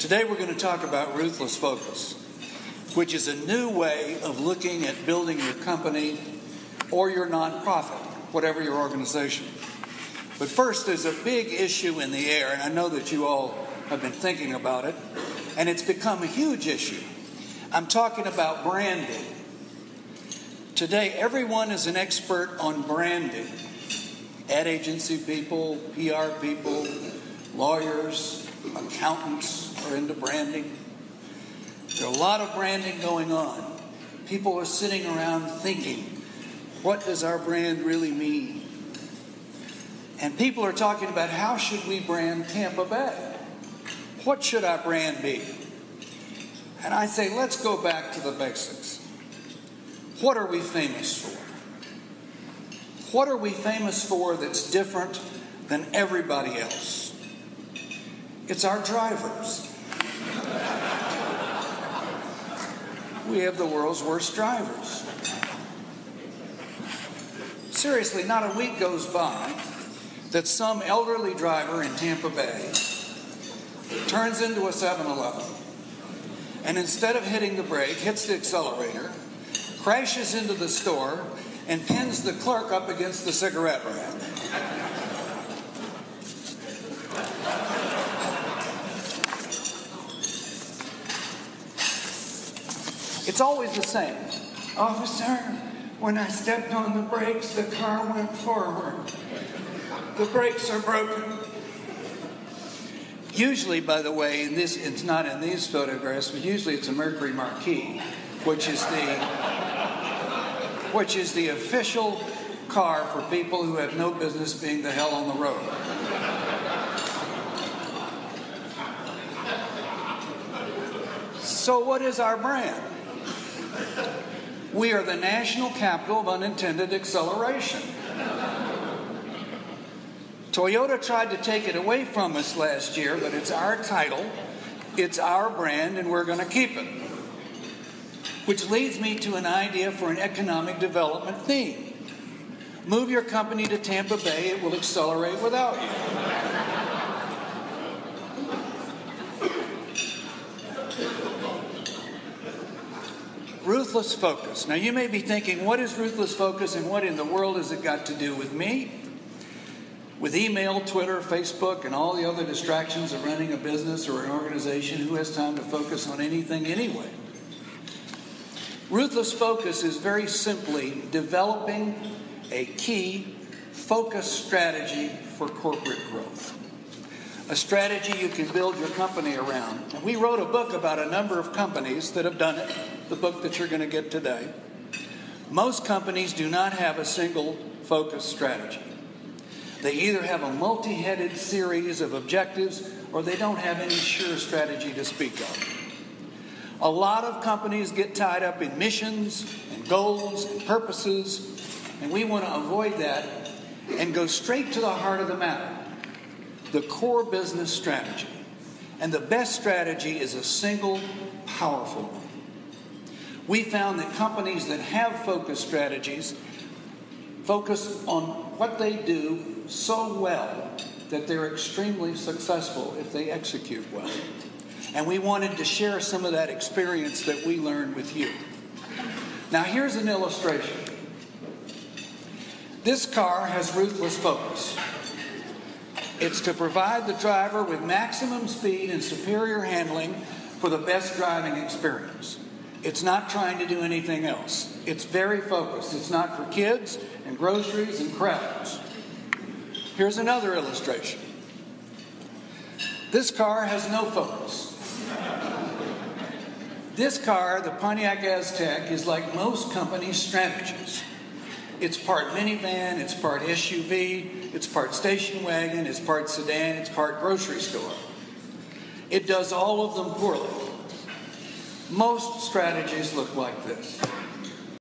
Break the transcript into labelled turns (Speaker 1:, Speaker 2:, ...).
Speaker 1: Today we're going to talk about Ruthless Focus, which is a new way of looking at building your company or your nonprofit, whatever your organization. But first, there's a big issue in the air, and I know that you all have been thinking about it, and it's become a huge issue. I'm talking about branding. Today, everyone is an expert on branding. Ad agency people, PR people, lawyers, accountants are into branding. There's a lot of branding going on. People are sitting around thinking, what does our brand really mean? And people are talking about how should we brand Tampa Bay? What should our brand be? And I say, let's go back to the basics. What are we famous for? What are we famous for that's different than everybody else? It's our drivers. We have the world's worst drivers. Seriously, not a week goes by that some elderly driver in Tampa Bay turns into a 7-Eleven and instead of hitting the brake, hits the accelerator, crashes into the store, and pins the clerk up against the cigarette rack. It's always the same. Officer, when I stepped on the brakes, the car went forward. The brakes are broken. Usually, by the way, it's not in these photographs, but usually it's a Mercury Marquis, which is the official car for people who have no business being the hell on the road. So what is our brand? We are the national capital of unintended acceleration. Toyota tried to take it away from us last year, but it's our title, it's our brand, and we're going to keep it. Which leads me to an idea for an economic development theme. Move your company to Tampa Bay, it will accelerate without you. Ruthless Focus. Now you may be thinking, what is Ruthless Focus and what in the world has it got to do with me? With email, Twitter, Facebook, and all the other distractions of running a business or an organization, who has time to focus on anything anyway? Ruthless Focus is very simply developing a key focus strategy for corporate growth. A strategy you can build your company around. And we wrote a book about a number of companies that have done it, the book that you're going to get today. Most companies do not have a single focus strategy. They either have a multi-headed series of objectives or they don't have any sure strategy to speak of. A lot of companies get tied up in missions and goals and purposes, and we want to avoid that and go straight to the heart of the matter, the core business strategy. And the best strategy is a single, powerful one. We found that companies that have focus strategies focus on what they do so well that they're extremely successful if they execute well. And we wanted to share some of that experience that we learned with you. Now here's an illustration. This car has Ruthless Focus. It's to provide the driver with maximum speed and superior handling for the best driving experience. It's not trying to do anything else. It's very focused. It's not for kids and groceries and crowds. Here's another illustration. This car has no focus. This car, the Pontiac Aztek, is like most companies' strategies. It's part minivan, it's part SUV, it's part station wagon, it's part sedan, it's part grocery store. It does all of them poorly. Most strategies look like this.